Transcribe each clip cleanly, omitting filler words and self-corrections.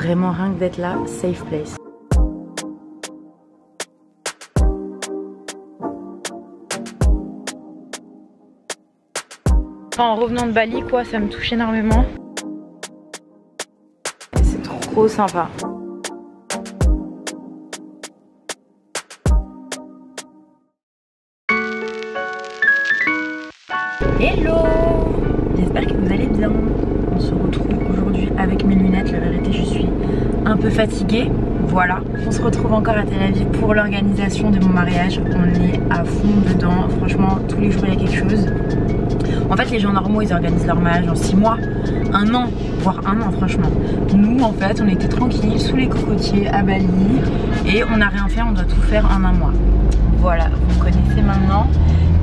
Vraiment rien que d'être là, safe place. En revenant de Bali quoi, ça me touche énormément. C'est trop sympa. Hello! J'espère que vous allez bien. On se retrouve aujourd'hui avec mes lunettes. La vérité, je suis un peu fatiguée. Voilà. On se retrouve encore à Tel Aviv pour l'organisation de mon mariage. On est à fond dedans. Franchement, tous les jours, il y a quelque chose. En fait, les gens normaux, ils organisent leur mariage en 6 mois, 1 an, voire 1 an, franchement. Nous, en fait, on était tranquilles sous les cocotiers à Bali et on n'a rien fait, on doit tout faire en 1 mois. Voilà, vous connaissez maintenant.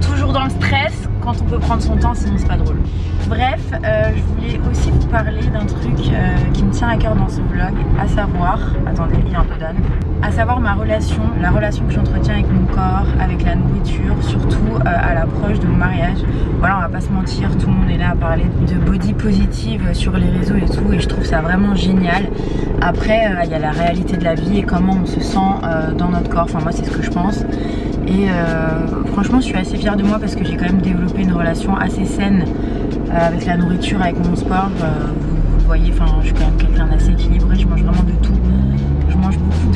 Toujours dans le stress, quand on peut prendre son temps, sinon c'est pas drôle. Bref, je voulais aussi vous parler d'un truc qui me tient à cœur dans ce vlog, à savoir, attendez, il y a un peu d'âne, à savoir ma relation, la relation que j'entretiens avec mon corps, avec la nourriture, surtout à l'approche de mon mariage. Voilà, on va pas se mentir, tout le monde est là à parler de body positive sur les réseaux et tout, et je trouve ça vraiment génial. Après, il y a la réalité de la vie et comment on se sent dans notre corps, enfin moi c'est ce que je pense. Et franchement je suis assez fière de moi parce que j'ai quand même développé une relation assez saine avec la nourriture, avec mon sport. Vous voyez, enfin je suis quand même quelqu'un d'assez équilibré, je mange vraiment de tout. Je mange beaucoup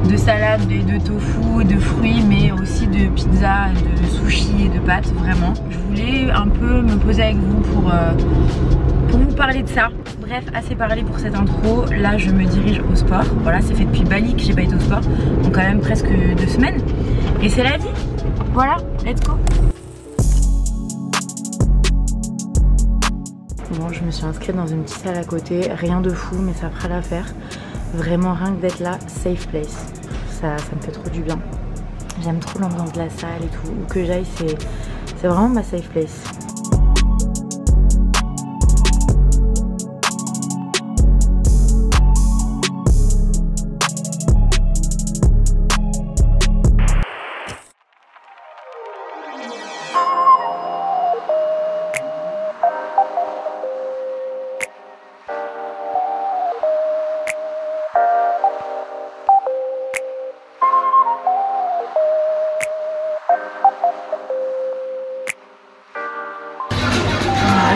de salades, de tofu, de fruits, mais aussi de pizza, de sushi et de pâtes, vraiment. Je voulais un peu me poser avec vous pour vous parler de ça. Bref, assez parlé pour cette intro. Là je me dirige au sport. Voilà, c'est fait depuis Bali que j'ai pas été au sport, donc quand même presque 2 semaines. Et c'est la vie. Voilà, let's go. Bon, je me suis inscrite dans une petite salle à côté, rien de fou mais ça fera l'affaire. Vraiment rien que d'être là, safe place. Ça me fait trop du bien. J'aime trop l'ambiance de la salle et tout. Où que j'aille, c'est vraiment ma safe place.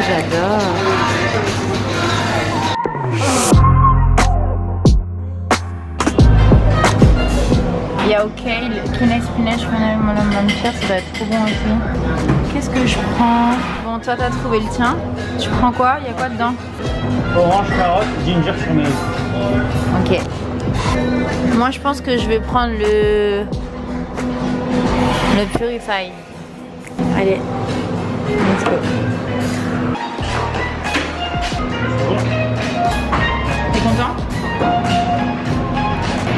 J'adore. Il y a au kale, quinoa spinach, ça doit être trop bon aussi. Qu'est-ce que je prends? Bon, toi t'as trouvé le tien. Tu prends quoi? Il y a quoi dedans? Orange, carotte, ginger, chemise. Ok. Moi je pense que je vais prendre le Purify. Allez, let's go. T'es content?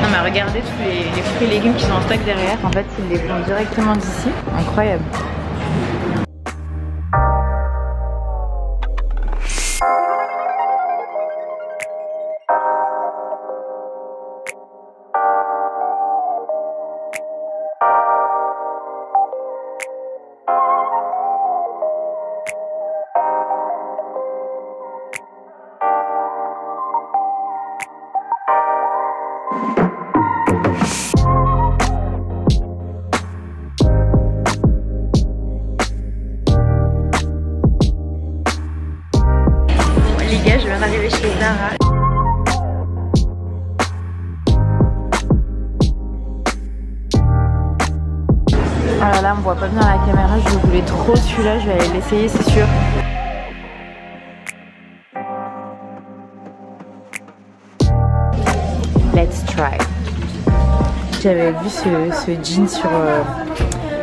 Non mais regardez tous les fruits et légumes qui sont en stock derrière. En fait ils les font directement d'ici. Incroyable. Je viens d'arriver chez Zara. Alors là on me voit pas bien à la caméra, je voulais trop celui-là, je vais aller l'essayer c'est sûr. Let's try. J'avais vu ce jean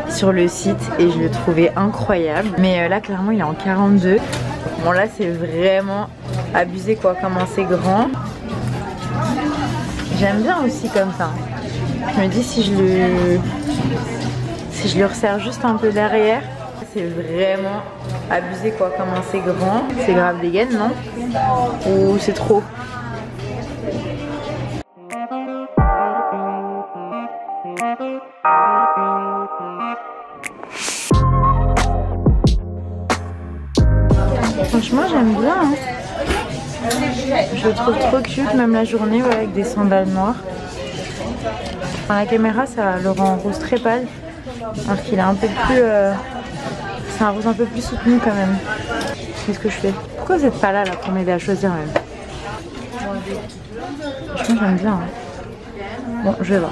sur le site et je le trouvais incroyable. Mais là clairement il est en 42. Bon là c'est vraiment abusé quoi, comment c'est grand. J'aime bien aussi comme ça. Je me dis si je le resserre juste un peu derrière, c'est vraiment abusé quoi, comment c'est grand. C'est grave des gaines non? Ou c'est trop? Franchement j'aime bien hein. Je le trouve trop cute, même la journée, ouais, avec des sandales noires. Enfin, la caméra, ça le rend rose très pâle, alors qu'il est un peu plus... c'est un rose un peu plus soutenu quand même. Qu'est-ce que je fais? Pourquoi vous n'êtes pas là pour m'aider à choisir même? Franchement, j'aime bien. Hein. Bon, je vais voir.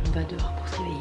On va dehors pour se réveiller.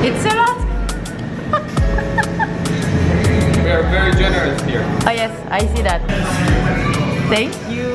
It's a lot! We are very generous here. Oh yes, I see that. Thank you.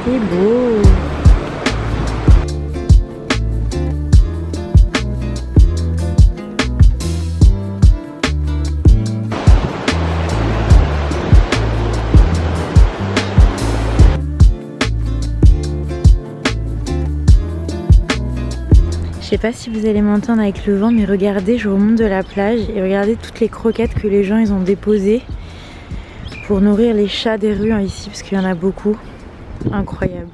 C'est beau. Je sais pas si vous allez m'entendre avec le vent, mais regardez, je remonte de la plage et regardez toutes les croquettes que les gens ils ont déposées pour nourrir les chats des rues ici, parce qu'il y en a beaucoup. Incroyable.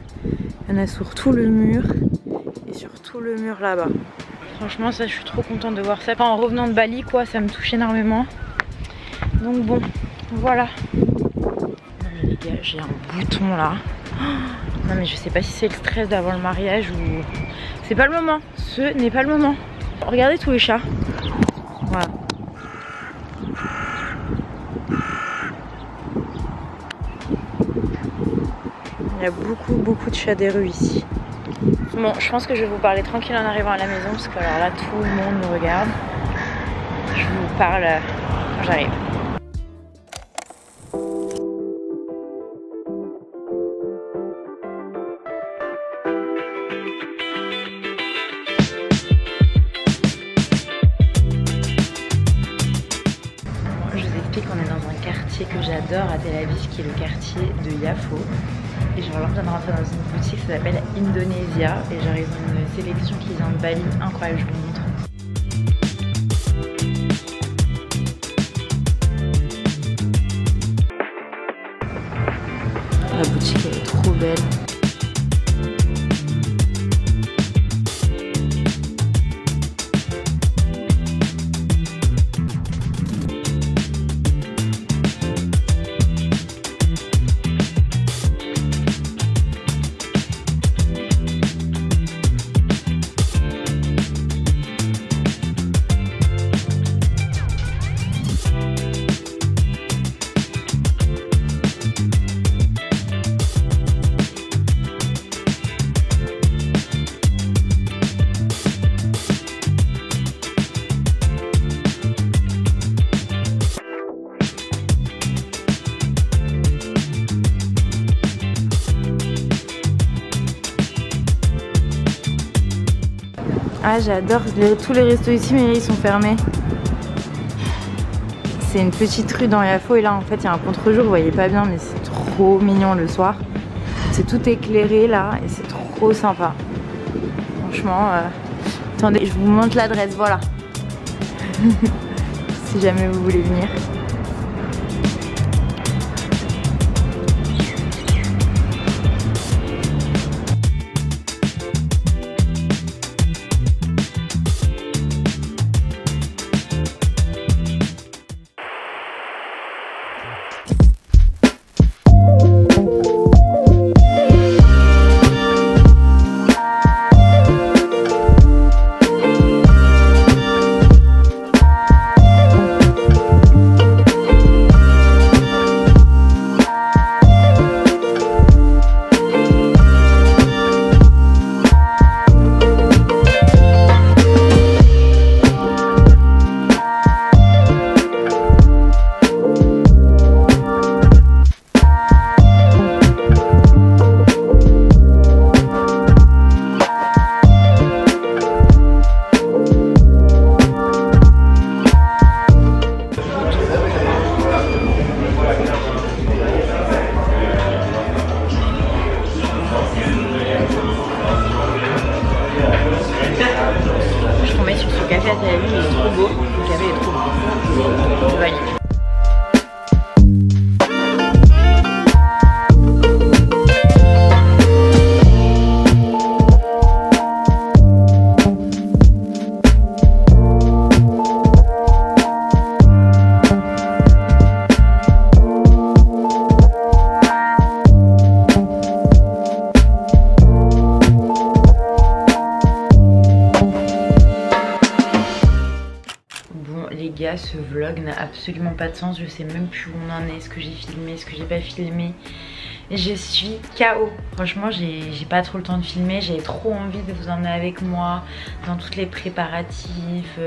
Il y en a sur tout le mur et sur tout le mur là-bas. Franchement, ça, je suis trop contente de voir ça. Enfin, en revenant de Bali, quoi, ça me touche énormément. Donc bon, voilà. Non mais les gars, j'ai un bouton là. Non mais je sais pas si c'est le stress d'avant le mariage ou... C'est pas le moment. Ce n'est pas le moment. Regardez tous les chats. Voilà. Il y a beaucoup de chats des rues ici. Bon, je pense que je vais vous parler tranquille en arrivant à la maison parce que alors là tout le monde me regarde. Je vous parle quand j'arrive. Je vous explique qu'on est dans un quartier que j'adore à Tel Aviv qui est le quartier de Yafo. Et genre là, on vient de rentrer dans une boutique, ça s'appelle Indonesia. Et genre ils ont une sélection qui vient de Bali, incroyable, je vous montre. La boutique elle est trop belle. Ah, j'adore tous les restos ici, mais ils sont fermés. C'est une petite rue dans Yafo et là en fait il y a un contre-jour, vous voyez pas bien mais c'est trop mignon le soir. C'est tout éclairé là et c'est trop sympa. Franchement, attendez, je vous montre l'adresse, voilà. Si jamais vous voulez venir. café à Tel Aviv, il est trop beau. Le café est trop beau. Je valide. Ce vlog n'a absolument pas de sens, je sais même plus où on en est, ce que j'ai filmé, ce que j'ai pas filmé. Je suis KO. Franchement j'ai pas trop le temps de filmer, j'avais trop envie de vous emmener avec moi dans tous les préparatifs,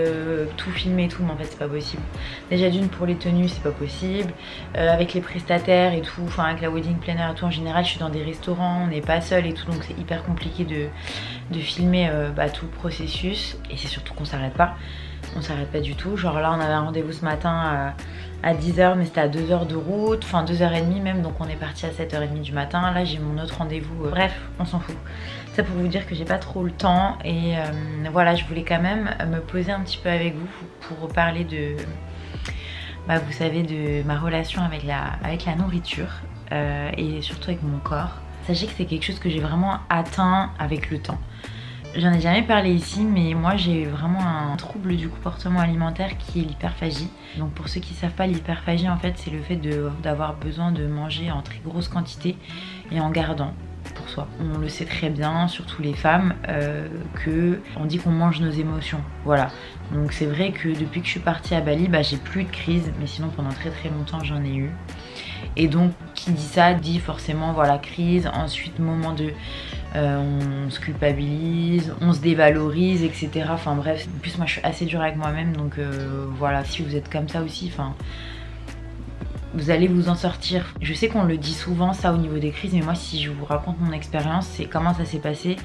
tout filmer et tout, mais en fait c'est pas possible. Déjà d'une pour les tenues c'est pas possible, avec les prestataires et tout, enfin avec la wedding planner et tout en général je suis dans des restaurants, on n'est pas seul et tout donc c'est hyper compliqué de filmer tout le processus et c'est surtout qu'on s'arrête pas. On s'arrête pas du tout, genre là on avait un rendez-vous ce matin à 10h mais c'était à 2h de route, enfin 2h30 même, donc on est parti à 7h30 du matin. Là j'ai mon autre rendez-vous, bref on s'en fout. Ça pour vous dire que j'ai pas trop le temps et voilà, je voulais quand même me poser un petit peu avec vous pour parler de, vous savez, de ma relation avec la nourriture et surtout avec mon corps. Sachez que c'est quelque chose que j'ai vraiment atteint avec le temps. J'en ai jamais parlé ici, mais moi j'ai vraiment un trouble du comportement alimentaire qui est l'hyperphagie. Donc pour ceux qui ne savent pas, l'hyperphagie en fait c'est le fait d'avoir besoin de manger en très grosse quantité et en gardant pour soi. On le sait très bien, surtout les femmes, que on dit qu'on mange nos émotions. Voilà. Donc c'est vrai que depuis que je suis partie à Bali, j'ai plus de crise, mais sinon pendant très longtemps j'en ai eu. Et donc qui dit ça dit forcément voilà crise, ensuite moment de on se culpabilise, on se dévalorise, etc. Enfin bref, en plus moi je suis assez dure avec moi-même donc voilà, si vous êtes comme ça aussi, enfin vous allez vous en sortir. Je sais qu'on le dit souvent ça au niveau des crises, mais moi si je vous raconte mon expérience, c'est comment ça s'est passé.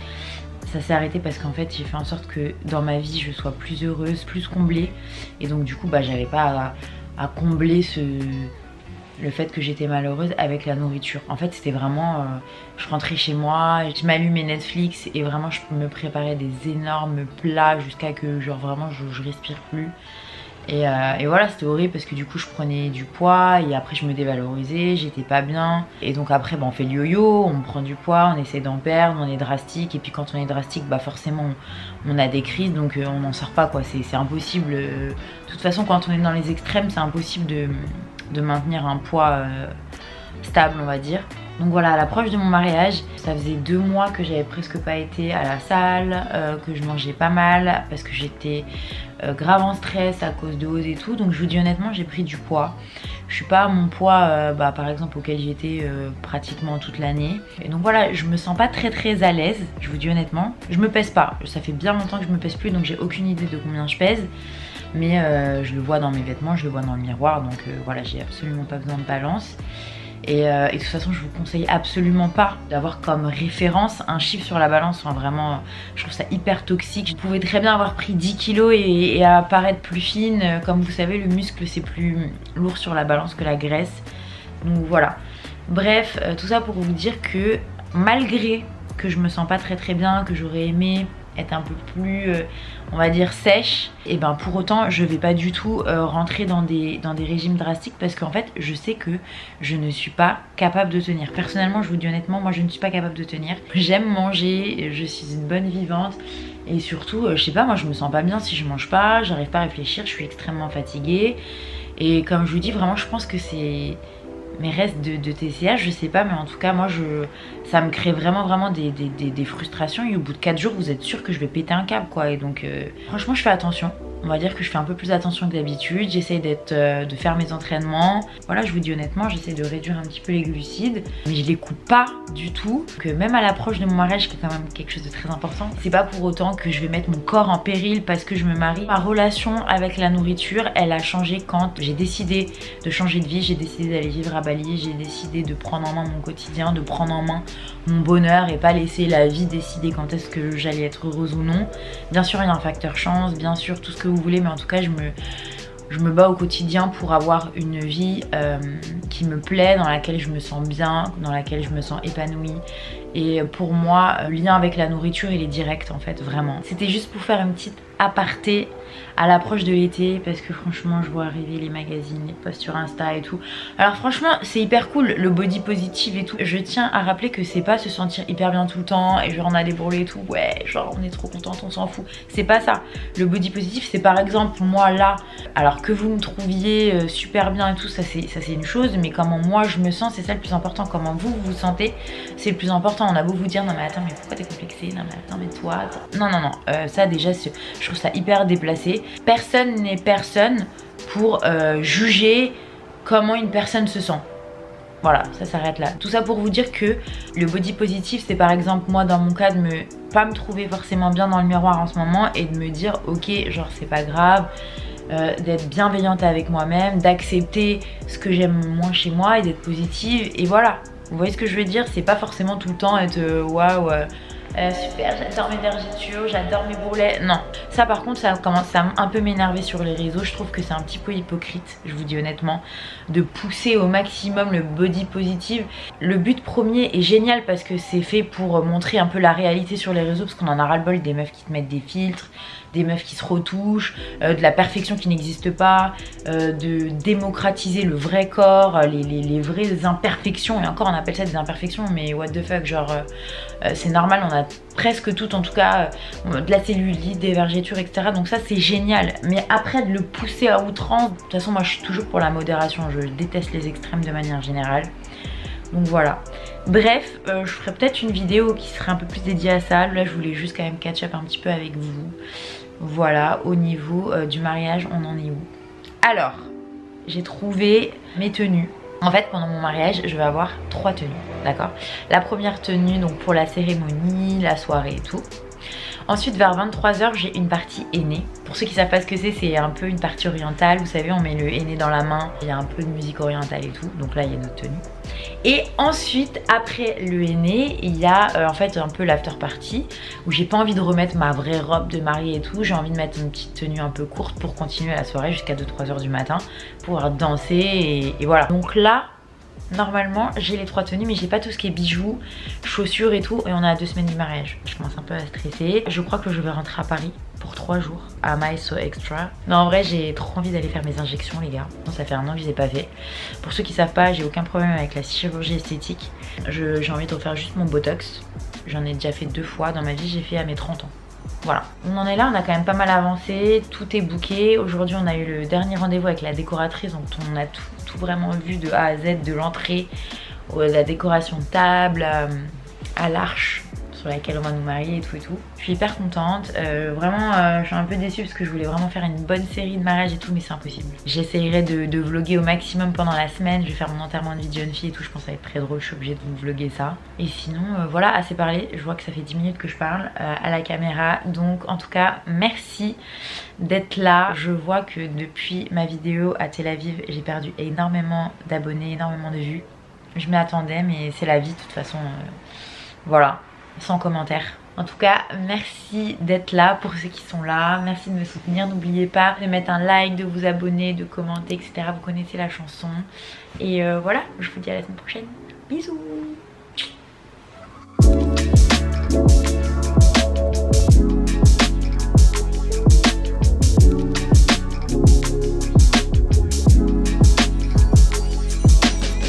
Ça s'est arrêté parce qu'en fait j'ai fait en sorte que dans ma vie je sois plus heureuse, plus comblée, et donc du coup j'avais pas à combler le fait que j'étais malheureuse avec la nourriture. En fait c'était vraiment, je rentrais chez moi, je m'allumais Netflix et vraiment je me préparais des énormes plats jusqu'à que genre vraiment je respire plus. Et voilà, c'était horrible parce que du coup je prenais du poids et après je me dévalorisais, j'étais pas bien. Et donc après on fait le yo-yo, on prend du poids, on essaie d'en perdre, on est drastique. Et puis quand on est drastique, forcément on a des crises, donc on n'en sort pas quoi, c'est impossible. De toute façon quand on est dans les extrêmes c'est impossible de maintenir un poids stable on va dire. Donc voilà, à l'approche de mon mariage, ça faisait 2 mois que j'avais presque pas été à la salle, que je mangeais pas mal parce que j'étais grave en stress à cause de Ose et tout. Donc je vous dis honnêtement, j'ai pris du poids. Je suis pas à mon poids par exemple auquel j'étais pratiquement toute l'année. Et donc voilà, je me sens pas très à l'aise, je vous dis honnêtement. Je me pèse pas, ça fait bien longtemps que je me pèse plus donc j'ai aucune idée de combien je pèse. Mais je le vois dans mes vêtements, je le vois dans le miroir, donc voilà, j'ai absolument pas besoin de balance. Et de toute façon je vous conseille absolument pas d'avoir comme référence un chiffre sur la balance. Enfin vraiment je trouve ça hyper toxique. Vous pouvez très bien avoir pris 10 kilos et apparaître plus fine. Comme vous savez le muscle c'est plus lourd sur la balance que la graisse. Donc voilà. Bref, tout ça pour vous dire que malgré que je me sens pas très bien, que j'aurais aimé être un peu plus on va dire sèche, et ben pour autant je vais pas du tout rentrer dans des régimes drastiques parce qu'en fait je sais que je ne suis pas capable de tenir. Personnellement je vous dis honnêtement, moi je ne suis pas capable de tenir. J'aime manger, je suis une bonne vivante et surtout je sais pas, moi je me sens pas bien si je mange pas, j'arrive pas à réfléchir, je suis extrêmement fatiguée et comme je vous dis vraiment je pense que c'est mes restes de TCA, je sais pas, mais en tout cas moi ça me crée vraiment des frustrations et au bout de 4 jours vous êtes sûr que je vais péter un câble quoi. Et donc franchement je fais attention. On va dire que je fais un peu plus attention que d'habitude, j'essaye de faire mes entraînements. Voilà, je vous dis honnêtement, j'essaie de réduire un petit peu les glucides, mais je les coupe pas du tout. Que même à l'approche de mon mariage, qui est quand même quelque chose de très important, c'est pas pour autant que je vais mettre mon corps en péril parce que je me marie. Ma relation avec la nourriture, elle a changé quand j'ai décidé de changer de vie, j'ai décidé d'aller vivre à Bali, j'ai décidé de prendre en main mon quotidien, de prendre en main mon bonheur et pas laisser la vie décider quand est-ce que j'allais être heureuse ou non. Bien sûr il y a un facteur chance, bien sûr tout ce que vous voulez, mais en tout cas je me bats au quotidien pour avoir une vie qui me plaît, dans laquelle je me sens bien, dans laquelle je me sens épanouie. Et pour moi, le lien avec la nourriture il est direct en fait, vraiment. C'était juste pour faire une petite aparté à l'approche de l'été parce que franchement je vois arriver les magazines, les posts sur Insta et tout. Alors franchement c'est hyper cool le body positive et tout. Je tiens à rappeler que c'est pas se sentir hyper bien tout le temps et genre on a des bourrelets et tout, ouais genre on est trop contente, on s'en fout. C'est pas ça. Le body positive c'est par exemple moi là, alors que vous me trouviez super bien et tout, ça c'est une chose, mais comment moi je me sens c'est ça le plus important. Comment vous vous sentez c'est le plus important. On a beau vous dire non mais attends mais pourquoi t'es complexée, non mais attends mais toi non ça déjà je trouve ça hyper déplacé. Personne n'est personne pour juger comment une personne se sent. Voilà, ça s'arrête là. Tout ça pour vous dire que le body positive c'est par exemple moi dans mon cas de pas me trouver forcément bien dans le miroir en ce moment et de me dire ok genre c'est pas grave, d'être bienveillante avec moi-même, d'accepter ce que j'aime moins chez moi et d'être positive et voilà. Vous voyez ce que je veux dire, c'est pas forcément tout le temps être waouh super j'adore mes vergetures, j'adore mes bourrelets. Non, ça par contre ça commence à un peu m'énerver sur les réseaux. Je trouve que c'est un petit peu hypocrite, je vous dis honnêtement, de pousser au maximum le body positive. Le but premier est génial parce que c'est fait pour montrer un peu la réalité sur les réseaux, parce qu'on en a ras le bol des meufs qui te mettent des filtres, des meufs qui se retouchent, de la perfection qui n'existe pas, de démocratiser le vrai corps, les vraies imperfections. Et encore on appelle ça des imperfections, mais what the fuck, genre c'est normal, on a presque tout, en tout cas de la cellulite, des vergetures, etc. Donc ça c'est génial, mais après de le pousser à outrance, de toute façon moi je suis toujours pour la modération, je déteste les extrêmes de manière générale. Donc voilà. Bref, je ferai peut-être une vidéo qui serait un peu plus dédiée à ça. Là je voulais juste quand même catch up un petit peu avec vous. Voilà, au niveau du mariage, on en est où? Alors, j'ai trouvé mes tenues. En fait, pendant mon mariage, je vais avoir 3 tenues, d'accord? La première tenue, donc pour la cérémonie, la soirée et tout. Ensuite, vers 23 h, j'ai une partie henné. Pour ceux qui savent pas ce que c'est un peu une partie orientale. Vous savez, on met le henné dans la main. Il y a un peu de musique orientale et tout. Donc là, il y a notre tenue. Et ensuite, après le henné, il y a en fait un peu l'after party où j'ai pas envie de remettre ma vraie robe de mariée et tout. J'ai envie de mettre une petite tenue un peu courte pour continuer la soirée jusqu'à 2-3 h du matin, pouvoir danser et voilà. Donc là, normalement j'ai les 3 tenues, mais j'ai pas tout ce qui est bijoux, chaussures et tout, et on est à 2 semaines du mariage. Je commence un peu à stresser. Je crois que je vais rentrer à Paris pour 3 jours. Am I so extra? Non, en vrai j'ai trop envie d'aller faire mes injections les gars. Bon, ça fait 1 an que je les ai pas fait. Pour ceux qui savent pas, j'ai aucun problème avec la chirurgie esthétique. J'ai envie de refaire juste mon botox. J'en ai déjà fait 2 fois dans ma vie, j'ai fait à mes 30 ans. Voilà, on en est là, on a quand même pas mal avancé, tout est booké. Aujourd'hui on a eu le dernier rendez-vous avec la décoratrice, donc on a tout vraiment vu de A à Z, de l'entrée, la décoration de table, à l'arche sur laquelle on va nous marier et tout et tout. Je suis hyper contente, vraiment je suis un peu déçue parce que je voulais vraiment faire une bonne série de mariage et tout, mais c'est impossible. J'essayerai de vlogger au maximum pendant la semaine, je vais faire mon enterrement de vie de jeune fille et tout, je pense que ça va être très drôle, je suis obligée de vous vlogger ça. Et sinon voilà, assez parlé, je vois que ça fait 10 minutes que je parle à la caméra, donc en tout cas merci d'être là. Je vois que depuis ma vidéo à Tel Aviv, j'ai perdu énormément d'abonnés, énormément de vues. Je m'y attendais, mais c'est la vie de toute façon. Voilà, sans commentaire. En tout cas, merci d'être là pour ceux qui sont là. Merci de me soutenir. N'oubliez pas de mettre un like, de vous abonner, de commenter, etc. Vous connaissez la chanson. Et voilà, je vous dis à la semaine prochaine. Bisous.